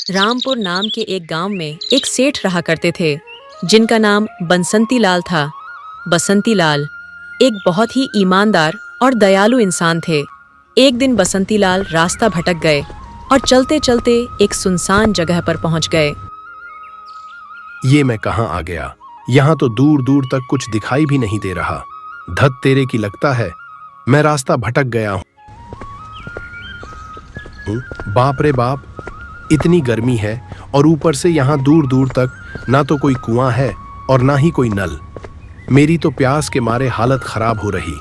रामपुर नाम के एक गांव में एक सेठ रहा करते थे जिनका नाम बसंती लाल था। बसंती लाल एक बहुत ही ईमानदार और दयालु इंसान थे। एक दिन बसंती लाल रास्ता भटक गए और चलते चलते एक सुनसान जगह पर पहुंच गए। ये मैं कहाँ आ गया? यहाँ तो दूर दूर तक कुछ दिखाई भी नहीं दे रहा। धत तेरे की लगता है मैं रास्ता भटक गया हूँ। बाप रे बाप, इतनी गर्मी है और ऊपर से यहाँ दूर दूर तक ना तो कोई कुआं है और ना ही कोई नल। मेरी तो प्यास के मारे हालत खराब हो रही।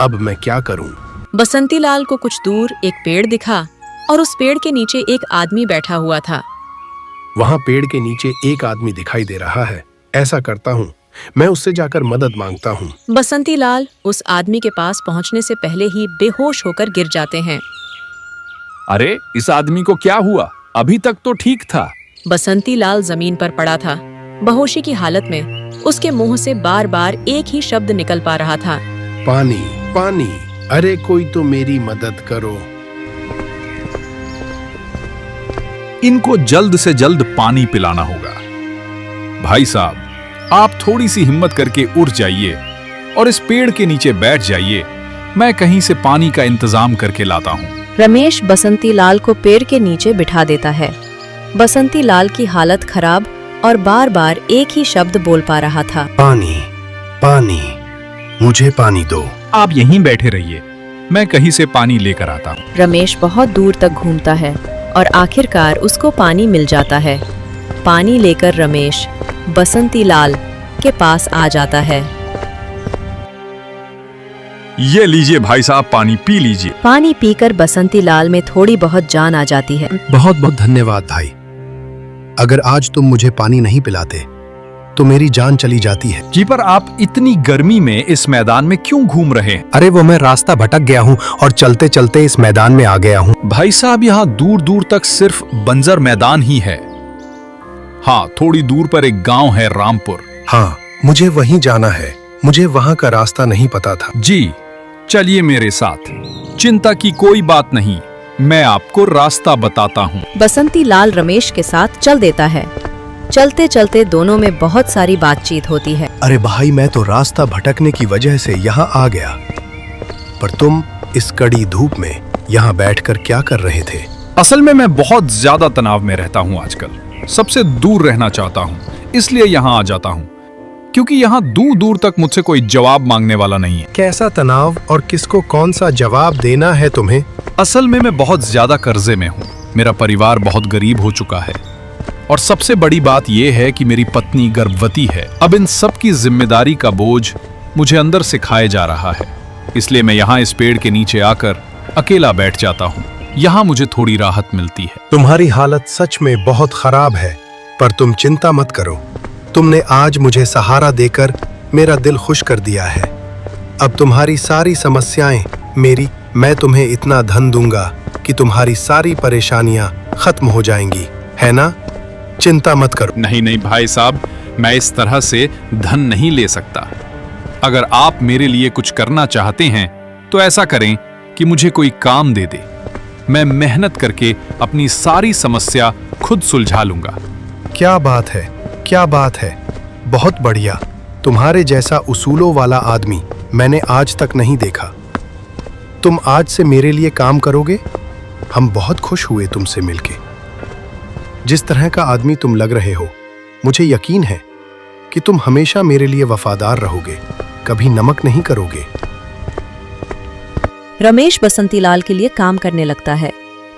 अब मैं क्या करूं? बसंती लाल को कुछ दूर एक पेड़ दिखा और उस पेड़ के नीचे एक आदमी बैठा हुआ था। वहां पेड़ के नीचे एक आदमी दिखाई दे रहा है। ऐसा करता हूँ, मैं उससे जाकर मदद मांगता हूँ। बसंती लाल उस आदमी के पास पहुंचने से पहले ही बेहोश होकर गिर जाते हैं। अरे, इस आदमी को क्या हुआ? अभी तक तो ठीक था। बसंती लाल जमीन पर पड़ा था। बेहोशी की हालत में उसके मुंह से बार बार एक ही शब्द निकल पा रहा था, पानी पानी। अरे कोई तो मेरी मदद करो। इनको जल्द से जल्द पानी पिलाना होगा। भाई साहब, आप थोड़ी सी हिम्मत करके उठ जाइए और इस पेड़ के नीचे बैठ जाइए। मैं कहीं से पानी का इंतजाम करके लाता हूँ। रमेश बसंती लाल को पेड़ के नीचे बिठा देता है। बसंती लाल की हालत खराब और बार बार एक ही शब्द बोल पा रहा था, पानी पानी, मुझे पानी दो। आप यहीं बैठे रहिए, मैं कहीं से पानी लेकर आता हूँ। रमेश बहुत दूर तक घूमता है और आखिरकार उसको पानी मिल जाता है। पानी लेकर रमेश बसंती लाल के पास आ जाता है। ये लीजिए भाई साहब, पानी पी लीजिए। पानी पीकर बसंती लाल में थोड़ी बहुत जान आ जाती है। बहुत बहुत धन्यवाद भाई। अगर आज तुम मुझे पानी नहीं पिलाते तो मेरी जान चली जाती है। जी, पर आप इतनी गर्मी में इस मैदान में क्यों घूम रहे हैं? अरे वो मैं रास्ता भटक गया हूँ और चलते चलते इस मैदान में आ गया हूँ। भाई साहब, यहाँ दूर दूर तक सिर्फ बंजर मैदान ही है। हाँ, थोड़ी दूर पर एक गांव है रामपुर। हाँ, मुझे वहीं जाना है। मुझे वहाँ का रास्ता नहीं पता था। जी, चलिए मेरे साथ। चिंता की कोई बात नहीं, मैं आपको रास्ता बताता हूँ। बसंती लाल रमेश के साथ चल देता है। चलते चलते दोनों में बहुत सारी बातचीत होती है। अरे भाई, मैं तो रास्ता भटकने की वजह से यहाँ आ गया, पर तुम इस कड़ी धूप में यहाँ बैठकर क्या कर रहे थे? असल में मैं बहुत ज्यादा तनाव में रहता हूँ आजकल। सबसे दूर रहना चाहता हूँ, इसलिए यहाँ आ जाता हूँ, क्योंकि यहाँ दूर दूर तक मुझसे कोई जवाब मांगने वाला नहीं है। कैसा तनाव और किसको कौन सा जवाब देना है तुम्हें? असल में मैं बहुत ज्यादा कर्जे में हूँ। मेरा परिवार बहुत गरीब हो चुका है और सबसे बड़ी बात यह है कि मेरी पत्नी गर्भवती है। अब इन सब की जिम्मेदारी का बोझ मुझे अंदर से खाए जा रहा है। इसलिए मैं यहाँ इस पेड़ के नीचे आकर अकेला बैठ जाता हूँ। यहाँ मुझे थोड़ी राहत मिलती है। तुम्हारी हालत सच में बहुत खराब है, पर तुम चिंता मत करो। तुमने आज मुझे सहारा देकर मेरा दिल खुश कर दिया है। अब तुम्हारी सारी समस्याएं मेरी। मैं तुम्हें इतना धन दूंगा कि तुम्हारी सारी परेशानियां खत्म हो जाएंगी, है ना? चिंता मत करो। नहीं नहीं भाई साहब, मैं इस तरह से धन नहीं ले सकता। अगर आप मेरे लिए कुछ करना चाहते हैं तो ऐसा करें कि मुझे कोई काम दे दे। मैं मेहनत करके अपनी सारी समस्या खुद सुलझा लूंगा। क्या बात है, क्या बात है, बहुत बढ़िया। तुम्हारे जैसा उसूलों वाला आदमी मैंने आज तक नहीं देखा। तुम आज से मेरे लिए काम करोगे? हम बहुत खुश हुए तुमसे मिलके। जिस तरह का आदमी तुम लग रहे हो, मुझे यकीन है कि तुम हमेशा मेरे लिए वफादार रहोगे, कभी नमक नहीं करोगे। रमेश बसंती लाल के लिए काम करने लगता है।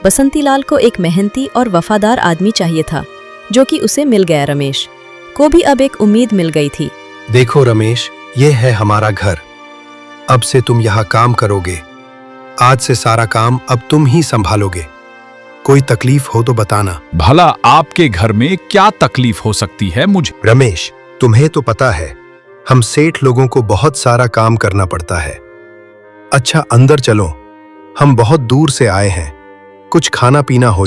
बसंती लाल को एक मेहनती और वफादार आदमी चाहिए था, जो कि उसे मिल गया। रमेश को भी अब एक उम्मीद मिल गई थी। देखो रमेश, ये है हमारा घर। अब से तुम यहाँ काम करोगे। आज से सारा काम अब तुम ही संभालोगे। कोई तकलीफ हो तो बताना। भला आपके घर में क्या तकलीफ हो सकती है मुझे? रमेश, तुम्हें तो पता है हम सेठ लोगों को बहुत सारा काम करना पड़ता है। अच्छा, अंदर चलो, हम बहुत दूर से आए हैं, कुछ खाना पीना हो।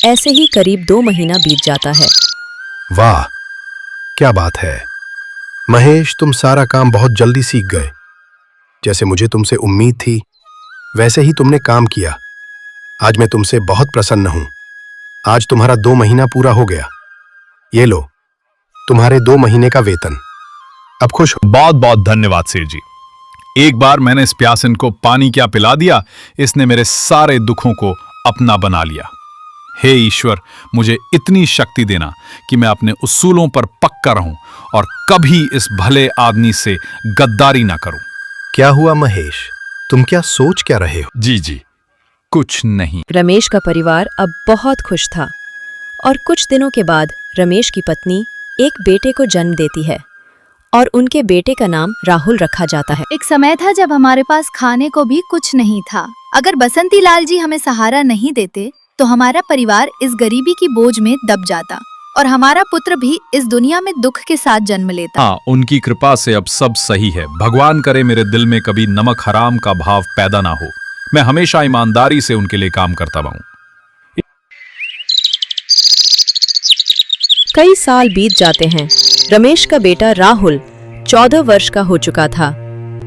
ऐसे ही करीब 2 महीना बीत जाता है। वाह, क्या बात है महेश, तुम सारा काम बहुत जल्दी सीख गए। जैसे मुझे तुमसे उम्मीद थी, वैसे ही तुमने काम किया। आज मैं तुमसे बहुत प्रसन्न हूं। आज तुम्हारा 2 महीना पूरा हो गया। ये लो, तुम्हारे 2 महीने का वेतन। अब खुश हो? बहुत बहुत धन्यवाद सेठ जी। एक बार मैंने इस प्यासन को पानी क्या पिला दिया, इसने मेरे सारे दुखों को अपना बना लिया। हे ईश्वर, मुझे इतनी शक्ति देना कि मैं अपने उसूलों पर पक्का रहूं और कभी इस भले आदमी से गद्दारी ना करूं। क्या हुआ महेश, तुम क्या सोच क्या रहे हो? जी, कुछ नहीं। रमेश का परिवार अब बहुत खुश था और कुछ दिनों के बाद रमेश की पत्नी एक बेटे को जन्म देती है और उनके बेटे का नाम राहुल रखा जाता है। एक समय था जब हमारे पास खाने को भी कुछ नहीं था। अगर बसंती लाल जी हमें सहारा नहीं देते तो हमारा परिवार इस गरीबी की बोझ में दब जाता और हमारा पुत्र भी इस दुनिया में दुख के साथ जन्म लेता। हाँ, उनकी कृपा से अब सब सही है। भगवान करे मेरे दिल में कभी नमक हराम का भाव पैदा ना हो। मैं हमेशा ईमानदारी से उनके लिए काम करता रहूं। कई साल बीत जाते हैं। रमेश का बेटा राहुल 14 वर्ष का हो चुका था।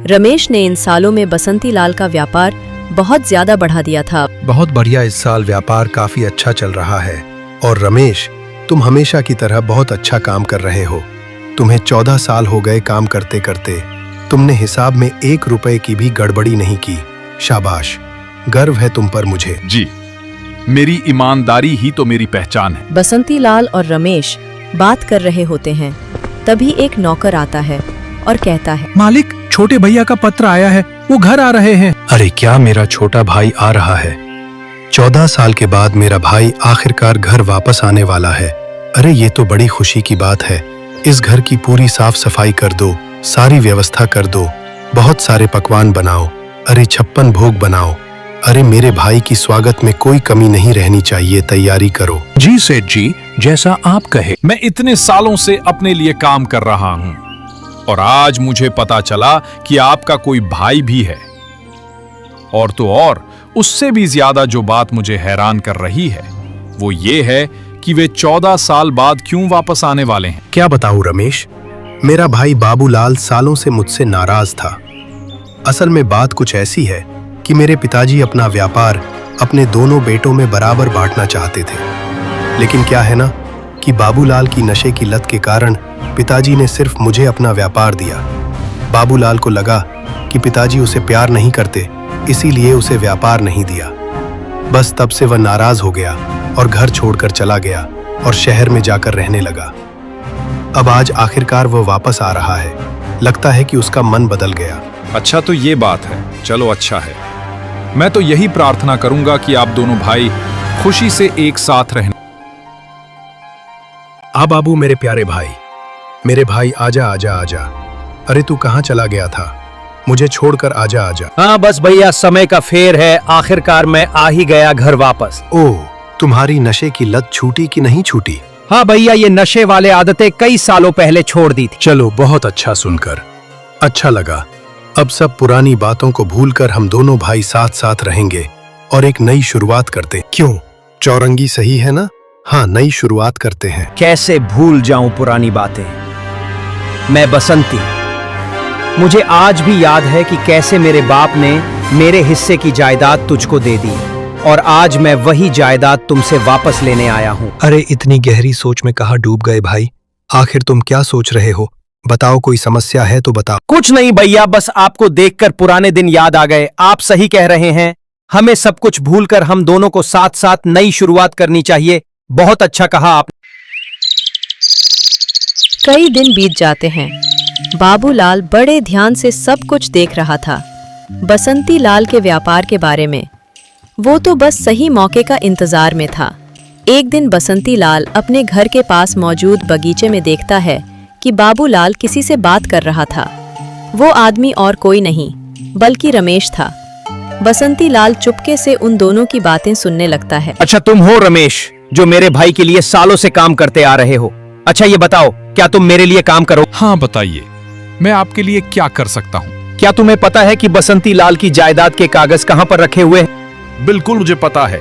रमेश ने इन सालों में बसंती लाल का व्यापार बहुत ज्यादा बढ़ा दिया था। बहुत बढ़िया, इस साल व्यापार काफी अच्छा चल रहा है। और रमेश, तुम हमेशा की तरह बहुत अच्छा काम कर रहे हो। तुम्हें 14 साल हो गए काम करते करते। तुमने हिसाब में 1 रुपए की भी गड़बड़ी नहीं की। शाबाश, गर्व है तुम पर मुझे। जी, मेरी ईमानदारी ही तो मेरी पहचान है। बसंती लाल और रमेश बात कर रहे होते हैं, तभी एक नौकर आता है और कहता है, मालिक, छोटे भैया का पत्र आया है, वो घर आ रहे हैं। अरे क्या, मेरा छोटा भाई आ रहा है? 14 साल के बाद मेरा भाई आखिरकार घर वापस आने वाला है। अरे ये तो बड़ी खुशी की बात है। इस घर की पूरी साफ सफाई कर दो, सारी व्यवस्था कर दो, बहुत सारे पकवान बनाओ। अरे 56 भोग बनाओ। अरे मेरे भाई की स्वागत में कोई कमी नहीं रहनी चाहिए, तैयारी करो। जी सेठ जी, जैसा आप कहे। मैं इतने सालों से अपने लिए काम कर रहा हूं और आज मुझे पता चला कि आपका कोई भाई भी है। और तो और, उससे भी ज्यादा जो बात मुझे हैरान कर रही है वो ये है कि वे 14 साल बाद क्यों वापस आने वाले हैं। क्या बताऊं रमेश, मेरा भाई बाबूलाल सालों से मुझसे नाराज था। असल में बात कुछ ऐसी है कि मेरे पिताजी अपना व्यापार अपने दोनों बेटों में बराबर बांटना चाहते थे। लेकिन क्या है ना कि बाबूलाल की नशे की लत के कारण पिताजी ने सिर्फ मुझे अपना व्यापार दिया। बाबूलाल को लगा कि पिताजी उसे प्यार नहीं करते, इसीलिए उसे व्यापार नहीं दिया। बस तब से वह नाराज हो गया और घर छोड़कर चला गया और शहर में जाकर रहने लगा। अब आज आखिरकार वह वापस आ रहा है। लगता है कि उसका मन बदल गया। अच्छा, तो ये बात है। चलो, अच्छा है। मैं तो यही प्रार्थना करूंगा कि आप दोनों भाई खुशी से एक साथ रहें। आ बाबू, मेरे प्यारे भाई, मेरे भाई, आजा आजा आजा। अरे तू कहाँ चला गया था? मुझे छोड़कर आजा आजा। हाँ बस भैया, समय का फेर है, आखिरकार मैं आ ही गया घर वापस। ओह, तुम्हारी नशे की लत छूटी कि नहीं छूटी? हाँ भैया, ये नशे वाले आदतें कई सालों पहले छोड़ दी थी। चलो, बहुत अच्छा सुनकर अच्छा लगा। अब सब पुरानी बातों को भूलकर हम दोनों भाई साथ साथ रहेंगे और एक नई शुरुआत करते हैं। क्यों, चौरंगी सही है ना? हाँ, नई शुरुआत करते हैं। कैसे भूल जाऊं पुरानी बातें। मैं बसंती, मुझे आज भी याद है कि कैसे मेरे बाप ने मेरे हिस्से की जायदाद तुझको दे दी और आज मैं वही जायदाद तुमसे वापस लेने आया हूँ। अरे इतनी गहरी सोच में कहाँ डूब गए भाई? आखिर तुम क्या सोच रहे हो? बताओ, कोई समस्या है तो बताओ। कुछ नहीं भैया, बस आपको देखकर पुराने दिन याद आ गए। आप सही कह रहे हैं, हमें सब कुछ भूलकर हम दोनों को साथ साथ नई शुरुआत करनी चाहिए। बहुत अच्छा कहा आप। कई दिन बीत जाते हैं। बाबूलाल बड़े ध्यान से सब कुछ देख रहा था बसंती लाल के व्यापार के बारे में। वो तो बस सही मौके का इंतजार में था। एक दिन बसंती लाल अपने घर के पास मौजूद बगीचे में देखता है कि बाबूलाल किसी से बात कर रहा था। वो आदमी और कोई नहीं बल्कि रमेश था। बसंती लाल चुपके से उन दोनों की बातें सुनने लगता है। अच्छा, तुम हो रमेश जो मेरे भाई के लिए सालों से काम करते आ रहे हो। अच्छा ये बताओ, क्या तुम मेरे लिए काम करो? हाँ बताइए, मैं आपके लिए क्या कर सकता हूँ? क्या तुम्हें पता है कि बसंती लाल की जायदाद के कागज कहाँ पर रखे हुए हैं? बिल्कुल मुझे पता है,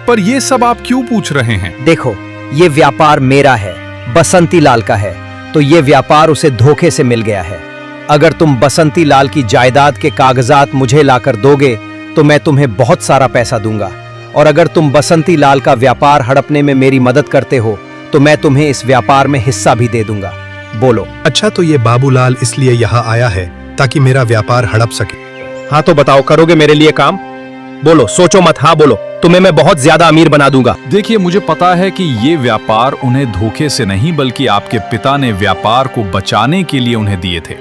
पर ये सब आप क्यों पूछ रहे हैं? देखो, ये व्यापार मेरा है, बसंती लाल का है, तो ये व्यापार उसे धोखे से मिल गया है। अगर तुम बसंती लाल की जायदाद के कागजात मुझे लाकर दोगे तो मैं तुम्हें बहुत सारा पैसा दूंगा और अगर तुम बसंती लाल का व्यापार हड़पने में मेरी मदद करते हो तो मैं तुम्हें इस व्यापार में हिस्सा भी दे दूंगा। बोलो। अच्छा, तो ये बाबूलाल इसलिए यहाँ आया है ताकि मेरा व्यापार हड़प सके। हाँ तो बताओ, करोगे मेरे लिए काम? बोलो, सोचो मत, हाँ बोलो, तुम्हें मैं बहुत ज्यादा अमीर बना दूंगा। देखिए, मुझे पता है कि ये व्यापार उन्हें धोखे से नहीं बल्कि आपके पिता ने व्यापार को बचाने के लिए उन्हें दिए थे।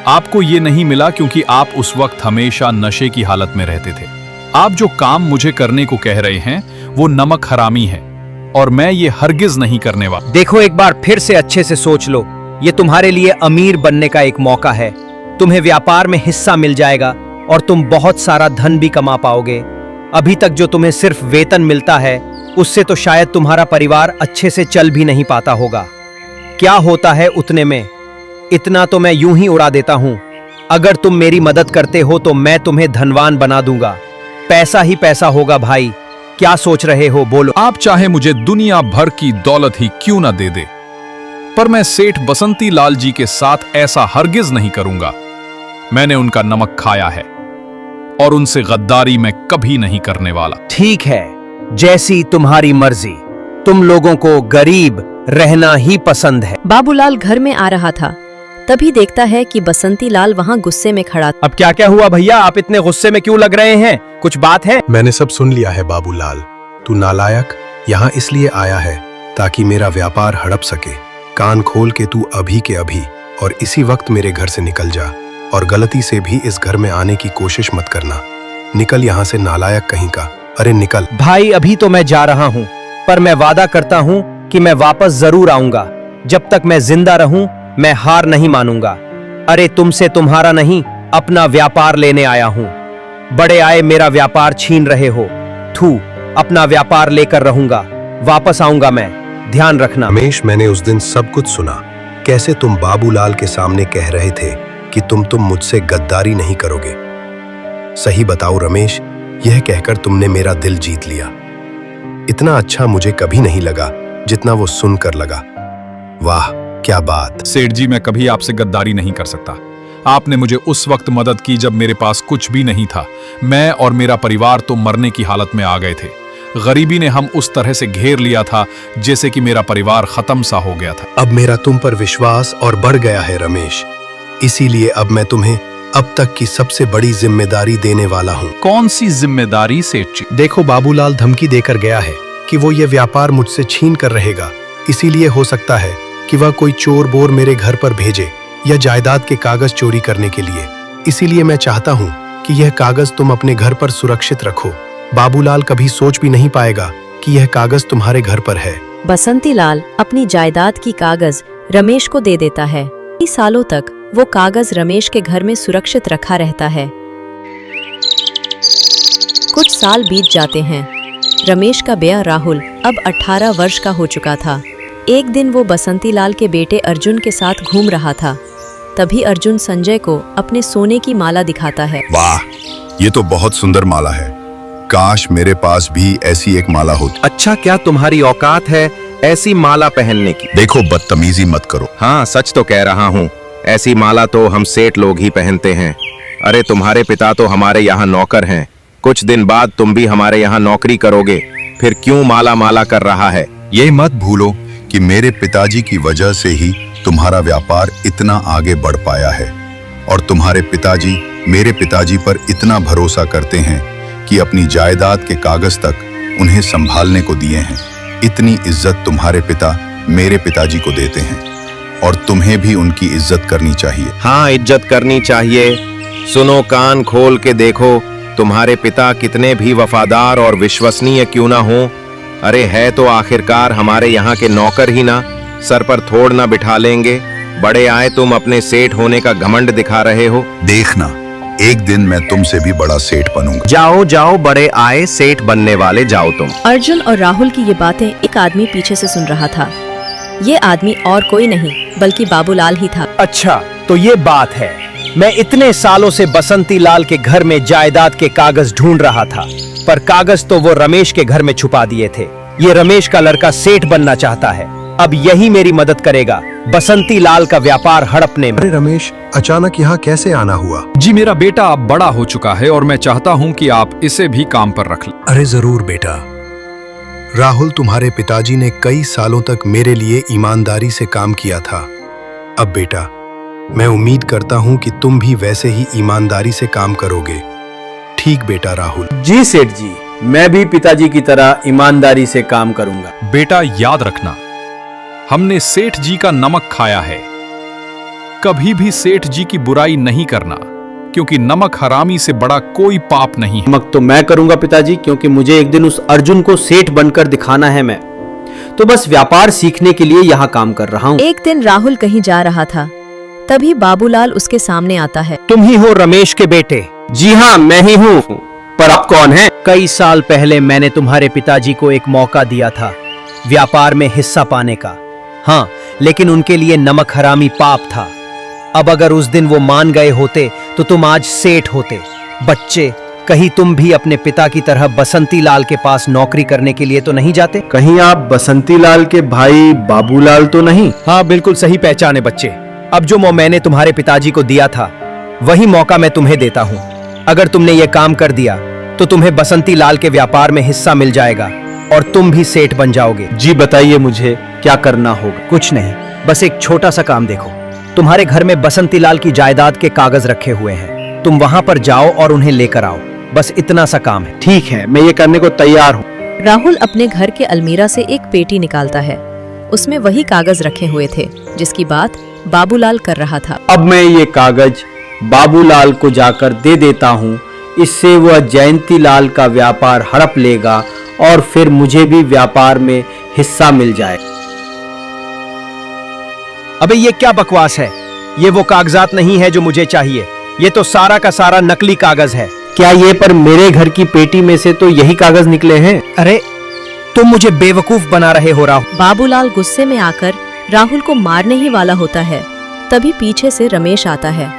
आपको ये नहीं मिला क्योंकि आप उस वक्त हमेशा नशे की हालत में रहते थे। आप जो काम मुझे करने को कह रहे हैं वो नमक हरामी है और मैं ये हरगिज नहीं करने वाला। देखो, एक बार फिर से अच्छे से सोच लो, ये तुम्हारे लिए अमीर बनने का एक मौका है। तुम्हें व्यापार में हिस्सा मिल जाएगा और तुम बहुत सारा धन भी कमा पाओगे। अभी तक जो तुम्हें सिर्फ वेतन मिलता है उससे तो शायद तुम्हारा परिवार अच्छे से चल भी नहीं पाता होगा। क्या होता है उतने में? इतना तो मैं यूं ही उड़ा देता हूं। अगर तुम मेरी मदद करते हो तो मैं तुम्हें धनवान बना दूंगा। पैसा ही पैसा होगा भाई। क्या सोच रहे हो, बोलो। आप चाहे मुझे दुनिया भर की दौलत ही क्यों ना दे दे, पर मैं सेठ बसंती लाल जी के साथ ऐसा हरगिज नहीं करूंगा। मैंने उनका नमक खाया है और उनसे गद्दारी मैं कभी नहीं करने वाला। ठीक है, जैसी तुम्हारी मर्जी। तुम लोगों को गरीब रहना ही पसंद है। बाबूलाल घर में आ रहा था, तभी देखता है कि बसंती लाल वहाँ गुस्से में खड़ा। अब क्या क्या हुआ भैया? आप इतने गुस्से में क्यों लग रहे हैं? कुछ बात है? मैंने सब सुन लिया है बाबूलाल। तू नालायक यहाँ इसलिए आया है ताकि मेरा व्यापार हड़प सके। कान खोल के तू अभी के अभी और इसी वक्त मेरे घर से निकल जा और गलती से भी इस घर में आने की कोशिश मत करना। निकल यहाँ से, नालायक कहीं का। अरे निकल। भाई, अभी तो मैं जा रहा हूँ, पर मैं वादा करता हूँ कि मैं वापस जरूर आऊंगा। जब तक मैं जिंदा रहूं मैं हार नहीं मानूंगा। अरे तुमसे तुम्हारा नहीं, अपना व्यापार लेने आया हूं। बड़े आए मेरा व्यापार छीन रहे हो। थू, अपना व्यापार लेकर रहूंगा। वापस आऊंगा मैं, ध्यान रखना। रमेश, मैंने उस दिन सब कुछ सुना। कैसे तुम बाबूलाल के सामने कह रहे थे कि तुम मुझसे गद्दारी नहीं करोगे। सही बताओ रमेश, यह कहकर तुमने मेरा दिल जीत लिया। इतना अच्छा मुझे कभी नहीं लगा जितना वो सुनकर लगा। वाह, क्या बात। सेठ जी, मैं कभी आपसे गद्दारी नहीं कर सकता। आपने मुझे उस वक्त मदद की जब मेरे पास कुछ भी नहीं था। मैं और मेरा परिवार तो मरने की हालत में आ गए थे। गरीबी ने हम उस तरह से घेर लिया था जैसे कि मेरा परिवार खत्म सा हो गया था। अब मेरा तुम पर विश्वास और बढ़ गया है रमेश, इसीलिए अब मैं तुम्हें अब तक की सबसे बड़ी जिम्मेदारी देने वाला हूँ। कौन सी जिम्मेदारी सेठ जी? देखो, बाबूलाल धमकी देकर गया है कि वो ये व्यापार मुझसे छीन कर रहेगा। इसीलिए हो सकता है कि वह कोई चोर बोर मेरे घर पर भेजे या जायदाद के कागज चोरी करने के लिए। इसीलिए मैं चाहता हूँ कि यह कागज तुम अपने घर पर सुरक्षित रखो। बाबूलाल कभी सोच भी नहीं पाएगा कि यह कागज तुम्हारे घर पर है। बसंती लाल अपनी जायदाद की कागज रमेश को दे देता है। कई सालों तक वो कागज रमेश के घर में सुरक्षित रखा रहता है। कुछ साल बीत जाते हैं। रमेश का बेटा राहुल अब 18 वर्ष का हो चुका था। एक दिन वो बसंती लाल के बेटे अर्जुन के साथ घूम रहा था। तभी अर्जुन संजय को अपने सोने की माला दिखाता है। वाह, ये तो बहुत सुंदर माला है। काश मेरे पास भी ऐसी एक माला होती। अच्छा, क्या तुम्हारी औकात है ऐसी माला पहनने की? देखो, बदतमीजी मत करो। हाँ, सच तो कह रहा हूँ। ऐसी माला तो हम सेठ लोग ही पहनते हैं। अरे तुम्हारे पिता तो हमारे यहाँ नौकर हैं। कुछ दिन बाद तुम भी हमारे यहाँ नौकरी करोगे, फिर क्यों माला माला कर रहा है? ये मत भूलो कि मेरे पिताजी की वजह से ही तुम्हारा व्यापार इतना आगे बढ़ पाया है और तुम्हारे पिताजी मेरे पिताजी पर इतना भरोसा करते हैं कि अपनी जायदाद के कागज तक उन्हें संभालने को दिए हैं। इतनी इज्जत तुम्हारे पिता मेरे पिताजी को देते हैं और तुम्हें भी उनकी इज्जत करनी चाहिए। हाँ, इज्जत करनी चाहिए। सुनो, कान खोल के देखो, तुम्हारे पिता कितने भी वफादार और विश्वसनीय क्यों ना हो, अरे है तो आखिरकार हमारे यहाँ के नौकर ही ना। सर पर थोड़ ना बिठा लेंगे। बड़े आए तुम अपने सेठ होने का घमंड दिखा रहे हो। देखना, एक दिन मैं तुमसे भी बड़ा सेठ बनूंगा। जाओ जाओ, बड़े आए सेठ बनने वाले, जाओ तुम। अर्जुन और राहुल की ये बातें एक आदमी पीछे से सुन रहा था। ये आदमी और कोई नहीं बल्कि बाबूलाल ही था। अच्छा, तो ये बात है। मैं इतने सालों से बसंती लाल के घर में जायदाद के कागज ढूंढ रहा था, पर कागज तो वो रमेश के घर में छुपा दिए थे। ये रमेश का लड़का सेठ बनना चाहता है। अब यही मेरी मदद करेगा बसंती लाल का व्यापार हड़पने में। अरे रमेश, अचानक यहाँ कैसे आना हुआ? जी मेरा बेटा अब बड़ा हो चुका है और मैं चाहता हूं कि आप इसे भी काम पर रख लें। अरे जरूर बेटा। राहुल, तुम्हारे पिताजी ने कई सालों तक मेरे लिए ईमानदारी से काम किया था। अब बेटा, मैं उम्मीद करता हूं कि तुम भी वैसे ही ईमानदारी से काम करोगे। ठीक बेटा राहुल? जी सेठ जी, मैं भी पिताजी की तरह ईमानदारी से काम करूंगा। बेटा याद रखना, हमने सेठ जी का नमक खाया है। कभी भी सेठ जी की बुराई नहीं करना, क्योंकि नमक हरामी से बड़ा कोई पाप नहीं है। नमक तो मैं करूंगा पिताजी, क्योंकि मुझे एक दिन उस अर्जुन को सेठ बनकर दिखाना है। मैं तो बस व्यापार सीखने के लिए यहाँ काम कर रहा हूँ। एक दिन राहुल कहीं जा रहा था, तभी बाबूलाल उसके सामने आता है। तुम ही हो रमेश के बेटे? जी हाँ, मैं ही हूँ। पर आप कौन हैं? कई साल पहले मैंने तुम्हारे पिताजी को एक मौका दिया था व्यापार में हिस्सा पाने का। हाँ, लेकिन उनके लिए नमक हरामी पाप था। अब अगर उस दिन वो मान गए होते तो तुम आज सेठ होते। बच्चे, कहीं तुम भी अपने पिता की तरह बसंती लाल के पास नौकरी करने के लिए तो नहीं जाते? कहीं आप बसंती लाल के भाई बाबूलाल तो नहीं? हाँ, बिल्कुल सही पहचाने बच्चे। अब जो मैंने तुम्हारे पिताजी को दिया था, वही मौका मैं तुम्हें देता हूँ। अगर तुमने ये काम कर दिया तो तुम्हें बसंती लाल के व्यापार में हिस्सा मिल जाएगा और तुम भी सेठ बन जाओगे। जी बताइए, मुझे क्या करना होगा? कुछ नहीं, बस एक छोटा सा काम देखो। तुम्हारे घर में बसंती लाल की जायदाद के कागज रखे हुए हैं, तुम वहां पर जाओ और उन्हें लेकर आओ। बस इतना सा काम है। ठीक है, मैं ये करने को तैयार हूँ। राहुल अपने घर के अलमीरा से एक पेटी निकालता है। उसमें वही कागज रखे हुए थे जिसकी बात बाबूलाल कर रहा था। अब मैं ये कागज बाबूलाल को जाकर दे देता हूँ। इससे वह जयंती लाल का व्यापार हड़प लेगा और फिर मुझे भी व्यापार में हिस्सा मिल जाए। अबे ये क्या बकवास है? ये वो कागजात नहीं है जो मुझे चाहिए। ये तो सारा का सारा नकली कागज है। क्या ये पर मेरे घर की पेटी में से तो यही कागज निकले हैं? अरे तुम मुझे बेवकूफ बना रहे हो राहुल। बाबूलाल गुस्से में आकर राहुल को मारने ही वाला होता है। तभी पीछे से रमेश आता है।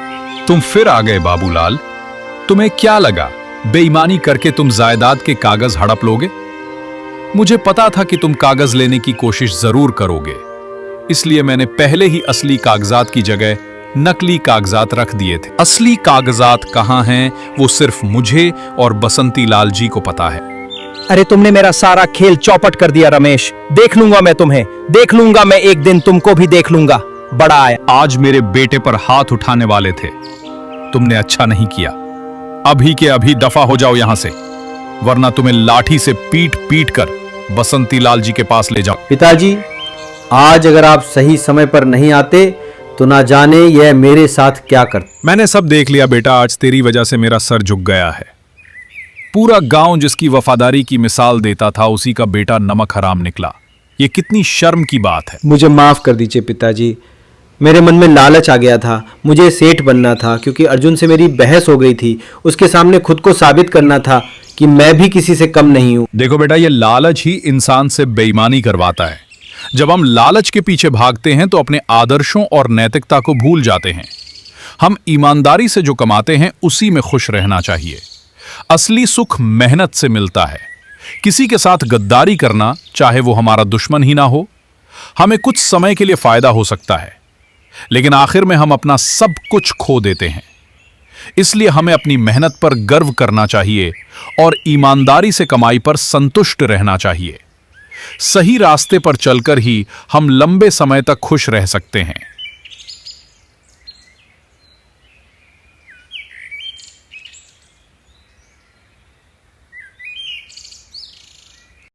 तुम फिर आ गए बाबूलाल। तुम्हें क्या लगा बेईमानी करके तुम जायदाद के कागज हड़प लोगे? मुझे पता था कि तुम कागज लेने की कोशिश जरूर करोगे, इसलिए मैंने पहले ही असली कागजात की जगह नकली कागजात रख दिए थे। असली कागजात कहाँ हैं वो सिर्फ मुझे और बसंती लाल जी को पता है। अरे तुमने मेरा सारा खेल चौपट कर दिया रमेश। देख लूंगा मैं तुम्हें, देख लूंगा मैं, एक दिन तुमको भी देख लूंगा। बड़ा आया। आज मेरे बेटे पर हाथ उठाने वाले थे, तुमने अच्छा नहीं किया। अभी के अभी दफा हो जाओ यहां से, वरना तुम्हें लाठी से पीट पीट कर बसंती लाल जी के पास ले जाओ। पिताजी, आज अगर आप सही समय पर नहीं आते तो ना जाने यह मेरे साथ क्या करते। मैंने सब देख लिया बेटा, आज तेरी वजह से मेरा सर झुक गया है। पूरा गांव जिसकी वफादारी की मिसाल देता था, उसी का बेटा नमक हराम निकला। ये कितनी शर्म की बात है। मुझे माफ कर दीजिए पिताजी, मेरे मन में लालच आ गया था। मुझे सेठ बनना था, क्योंकि अर्जुन से मेरी बहस हो गई थी। उसके सामने खुद को साबित करना था कि मैं भी किसी से कम नहीं हूं। देखो बेटा, ये लालच ही इंसान से बेईमानी करवाता है। जब हम लालच के पीछे भागते हैं तो अपने आदर्शों और नैतिकता को भूल जाते हैं। हम ईमानदारी से जो कमाते हैं उसी में खुश रहना चाहिए। असली सुख मेहनत से मिलता है। किसी के साथ गद्दारी करना, चाहे वो हमारा दुश्मन ही ना हो, हमें कुछ समय के लिए फायदा हो सकता है, लेकिन आखिर में हम अपना सब कुछ खो देते हैं। इसलिए हमें अपनी मेहनत पर गर्व करना चाहिए और ईमानदारी से कमाई पर संतुष्ट रहना चाहिए। सही रास्ते पर चलकर ही हम लंबे समय तक खुश रह सकते हैं।